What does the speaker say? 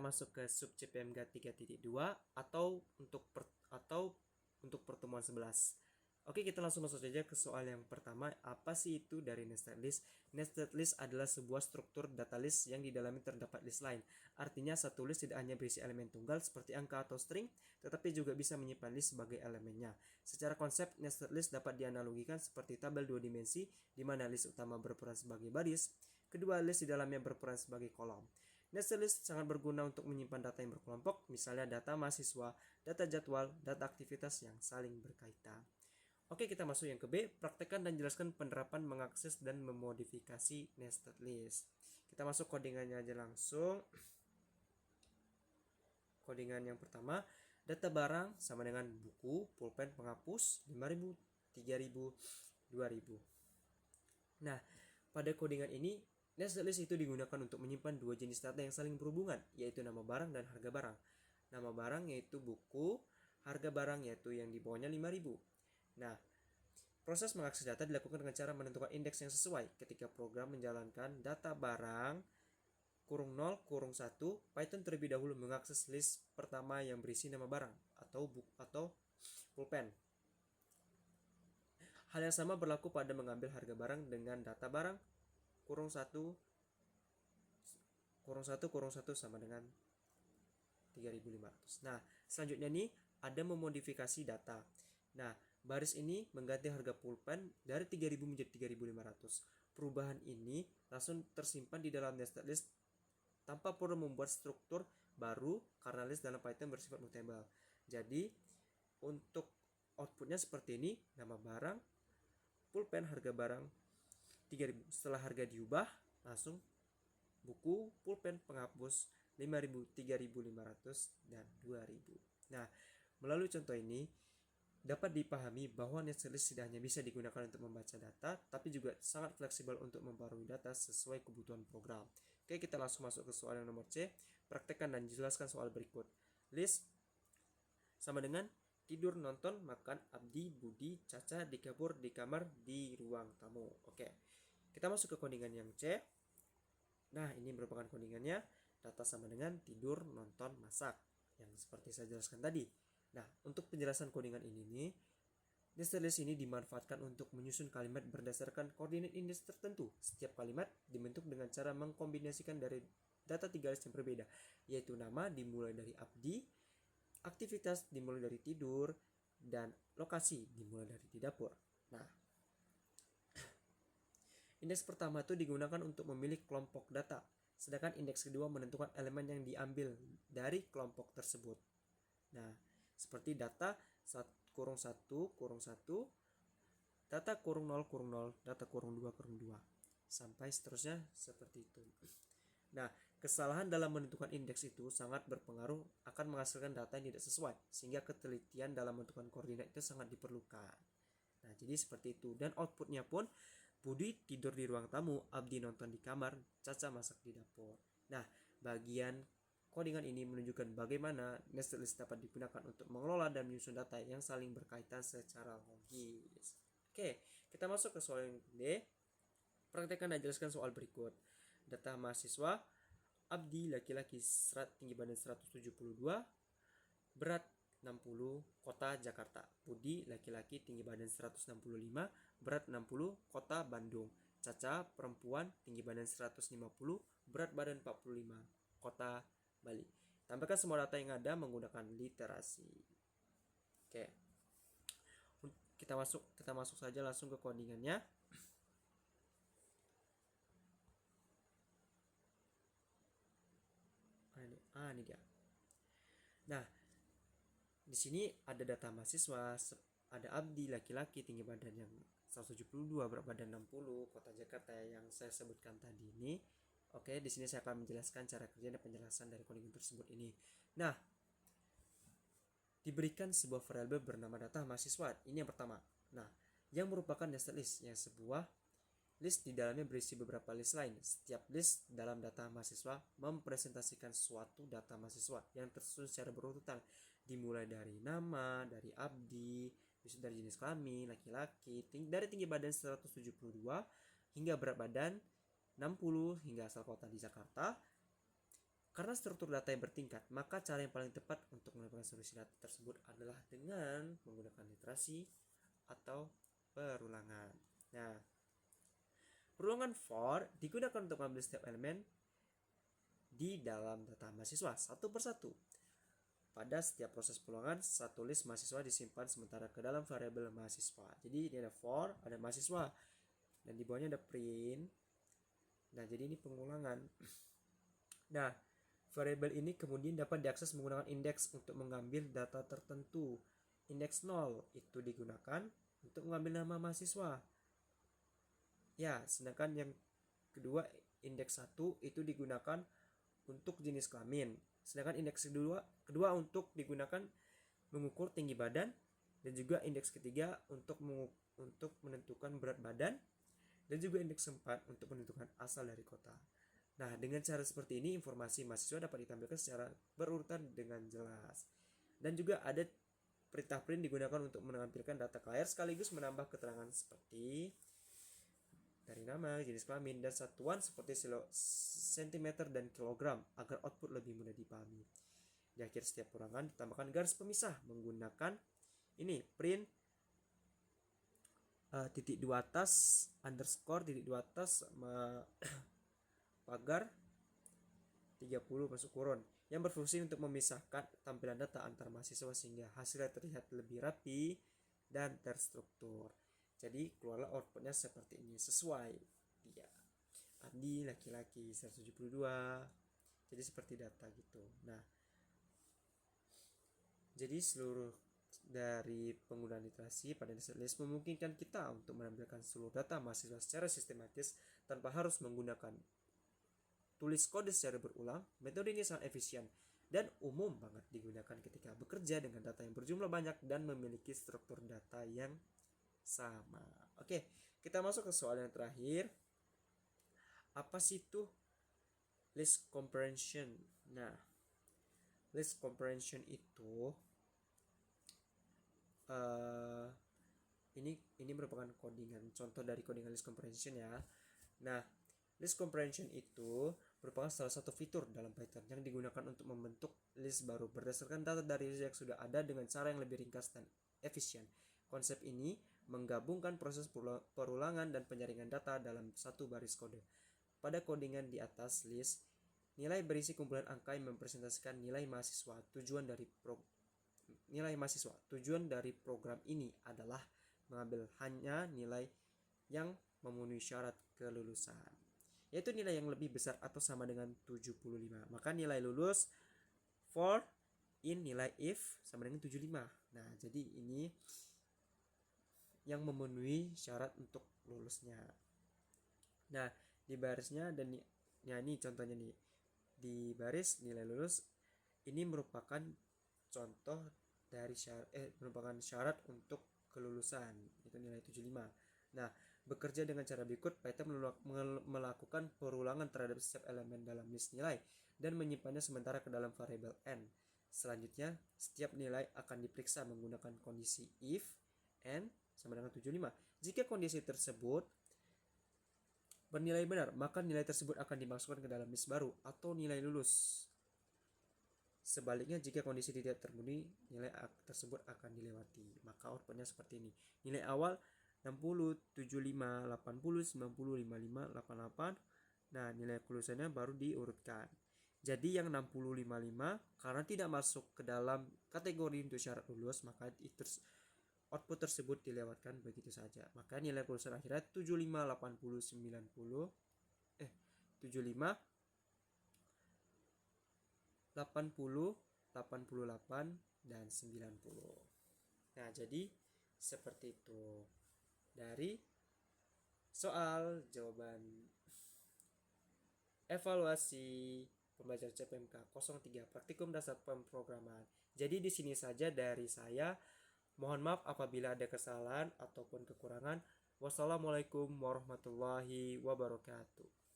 masuk ke sub CPMG 3.2 atau untuk pertemuan 11. Oke, kita langsung masuk saja ke soal yang pertama. Apa sih itu dari nested list? Nested list adalah sebuah struktur data list yang di dalamnya terdapat list lain. Artinya satu list tidak hanya berisi elemen tunggal seperti angka atau string, tetapi juga bisa menyimpan list sebagai elemennya. Secara konsep, nested list dapat dianalogikan seperti tabel dua dimensi, di mana list utama berperan sebagai baris, kedua list di dalamnya berperan sebagai kolom. Nested list sangat berguna untuk menyimpan data yang berkelompok, misalnya data mahasiswa, data jadwal, data aktivitas yang saling berkaitan. Oke, kita masuk yang ke B, praktekkan dan jelaskan penerapan mengakses dan memodifikasi nested list. Kita masuk codingannya aja langsung. Codingan yang pertama, data barang sama dengan buku, pulpen, penghapus, 5.000, 3.000, 2.000. Nah, pada codingan ini, nested list itu digunakan untuk menyimpan dua jenis data yang saling berhubungan, yaitu nama barang dan harga barang. Nama barang yaitu buku, harga barang yaitu yang di bawahnya 5.000. Nah, proses mengakses data dilakukan dengan cara menentukan indeks yang sesuai. Ketika program menjalankan data barang kurung 0 kurung 1, Python terlebih dahulu mengakses list pertama yang berisi nama barang atau pulpen. Hal yang sama berlaku pada mengambil harga barang dengan data barang kurung 1 kurung 1 sama dengan 3.500. Nah, selanjutnya nih ada memodifikasi data. Nah, baris ini mengganti harga pulpen dari 3.000 menjadi 3.500. Perubahan ini langsung tersimpan di dalam nested list tanpa perlu membuat struktur baru karena list dalam Python bersifat mutable. Jadi, untuk outputnya seperti ini, nama barang, pulpen, harga barang, 3.000. Setelah harga diubah, langsung buku, pulpen, penghapus, 5.000, 3.500, dan 2.000. Nah, melalui contoh ini, dapat dipahami bahwa nested list tidak hanya bisa digunakan untuk membaca data, tapi juga sangat fleksibel untuk membarui data sesuai kebutuhan program. Oke, kita langsung masuk ke soal yang nomor C. Praktekkan dan jelaskan soal berikut. List sama dengan tidur, nonton, makan, Abdi, Budi, Caca, di dapur, di kamar, di ruang tamu. Oke, kita masuk ke codingan yang C. Nah, ini merupakan codingannya. Data sama dengan tidur, nonton, masak. Yang seperti saya jelaskan tadi. Nah, untuk penjelasan codingan ini nih, nested list ini dimanfaatkan untuk menyusun kalimat berdasarkan koordinat indeks tertentu. Setiap kalimat dibentuk dengan cara mengkombinasikan dari data tiga list yang berbeda, yaitu nama dimulai dari Abdi, aktivitas dimulai dari tidur, dan lokasi dimulai dari di dapur. Nah, indeks pertama itu digunakan untuk memilih kelompok data, sedangkan indeks kedua menentukan elemen yang diambil dari kelompok tersebut. Nah, seperti data kurung 1 kurung 1, data kurung 0 kurung 0, data kurung 2 kurung 2, sampai seterusnya seperti itu. Nah, kesalahan dalam menentukan indeks itu sangat berpengaruh akan menghasilkan data yang tidak sesuai, sehingga ketelitian dalam menentukan koordinat itu sangat diperlukan. Nah, jadi seperti itu. Dan outputnya pun, Budi tidur di ruang tamu, Abdi nonton di kamar, Caca masak di dapur. Nah, bagian codingan ini menunjukkan bagaimana nested list dapat digunakan untuk mengelola dan menyusun data yang saling berkaitan secara logis. Oke, kita masuk ke soal yang D. Praktekkan dan jelaskan soal berikut. Data mahasiswa, Abdi laki-laki tinggi badan 172, berat 60, kota Jakarta. Budi laki-laki tinggi badan 165, berat 60, kota Bandung. Caca perempuan tinggi badan 150, berat badan 45, kota Bali. Tambahkan semua data yang ada menggunakan literasi. Oke. Kita masuk saja langsung ke codingannya. Ini dia. Nah, di sini ada data mahasiswa, ada Abdi laki-laki tinggi badan yang 172, berat badan 60, kota Jakarta yang saya sebutkan tadi ini. Oke, di sini saya akan menjelaskan cara kerja dan penjelasan dari codingan tersebut ini. Nah, diberikan sebuah variabel bernama data mahasiswa. Ini yang pertama. Nah, yang merupakan nested list, yang sebuah list di dalamnya berisi beberapa list lain. Setiap list dalam data mahasiswa mempresentasikan suatu data mahasiswa yang tersusun secara berurutan, dimulai dari nama, dari Abdi, dari jenis kelamin, laki-laki, dari tinggi badan 172 hingga berat badan 60 hingga asal kota di Jakarta. Karena struktur data yang bertingkat, maka cara yang paling tepat untuk mendapatkan solusi data tersebut adalah dengan menggunakan literasi atau perulangan. Nah, perulangan for digunakan untuk mengambil setiap elemen di dalam data mahasiswa satu persatu. Pada setiap proses perulangan, satu list mahasiswa disimpan sementara ke dalam variabel mahasiswa. Jadi ini ada for, ada mahasiswa, dan di bawahnya ada print. Nah, jadi ini pengulangan. Nah, variabel ini kemudian dapat diakses menggunakan indeks untuk mengambil data tertentu. Indeks 0 itu digunakan untuk mengambil nama mahasiswa. Ya, sedangkan yang kedua, indeks 1 itu digunakan untuk jenis kelamin. Sedangkan indeks kedua untuk digunakan mengukur tinggi badan, dan juga indeks ketiga untuk menentukan berat badan, dan juga indeks 4 untuk menentukan asal dari kota. Nah, dengan cara seperti ini informasi mahasiswa dapat ditampilkan secara berurutan dengan jelas. Dan juga ada perintah print digunakan untuk menampilkan data ke layar sekaligus menambah keterangan seperti dari nama, jenis kelamin, dan satuan seperti sentimeter dan kilogram agar output lebih mudah dipahami. Di akhir setiap ulangan ditambahkan garis pemisah menggunakan ini print titik dua atas underscore titik dua atas pagar 30 masuk kurun yang berfungsi untuk memisahkan tampilan data antar mahasiswa sehingga hasilnya terlihat lebih rapi dan terstruktur. Jadi keluarlah outputnya seperti ini sesuai dia. Andi laki-laki 172. Jadi seperti data gitu. Nah, jadi seluruh dari penggunaan literasi pada nested list memungkinkan kita untuk menampilkan seluruh data mahasiswa secara sistematis tanpa harus menggunakan tulis kode secara berulang. Metode ini sangat efisien dan umum banget digunakan ketika bekerja dengan data yang berjumlah banyak dan memiliki struktur data yang sama. Oke, kita masuk ke soal yang terakhir. Apa sih itu list comprehension? Nah, list comprehension itu ini merupakan codingan, contoh dari codingan list comprehension ya. Nah, list comprehension itu merupakan salah satu fitur dalam Python yang digunakan untuk membentuk list baru berdasarkan data dari list yang sudah ada dengan cara yang lebih ringkas dan efisien. Konsep ini menggabungkan proses perulangan dan penyaringan data dalam satu baris kode. Pada codingan di atas list, nilai berisi kumpulan angka yang mempresentasikan nilai mahasiswa. Tujuan dari program ini adalah mengambil hanya nilai yang memenuhi syarat kelulusan, yaitu nilai yang lebih besar atau sama dengan 75. Maka nilai lulus for in nilai if sama dengan 75. Nah, jadi ini yang memenuhi syarat untuk lulusnya. Nah, di barisnya dan ini contohnya nih. Di baris nilai lulus ini merupakan contoh dari merupakan syarat untuk kelulusan, itu nilai 75. Nah, bekerja dengan cara berikut, Python melakukan perulangan terhadap setiap elemen dalam list nilai dan menyimpannya sementara ke dalam variabel n. Selanjutnya, setiap nilai akan diperiksa menggunakan kondisi if n sama dengan 75. Jika kondisi tersebut bernilai benar, maka nilai tersebut akan dimasukkan ke dalam list baru atau nilai lulus. Sebaliknya, jika kondisi tidak terpenuhi, nilai tersebut akan dilewati. Maka outputnya seperti ini. Nilai awal 60, 75, 80, 90, 55, 88. Nah, nilai kelulusannya baru diurutkan. Jadi yang 60, 55 karena tidak masuk ke dalam kategori untuk syarat lulus, maka output tersebut dilewatkan begitu saja. Maka nilai kelulusan akhirnya 75, 80, 90, 75, 80, 88, dan 90. Nah, jadi seperti itu dari soal jawaban evaluasi pembelajaran CPMK 03 Praktikum Dasar Pemrograman. Jadi di sini saja dari saya. Mohon maaf apabila ada kesalahan ataupun kekurangan. Wassalamualaikum warahmatullahi wabarakatuh.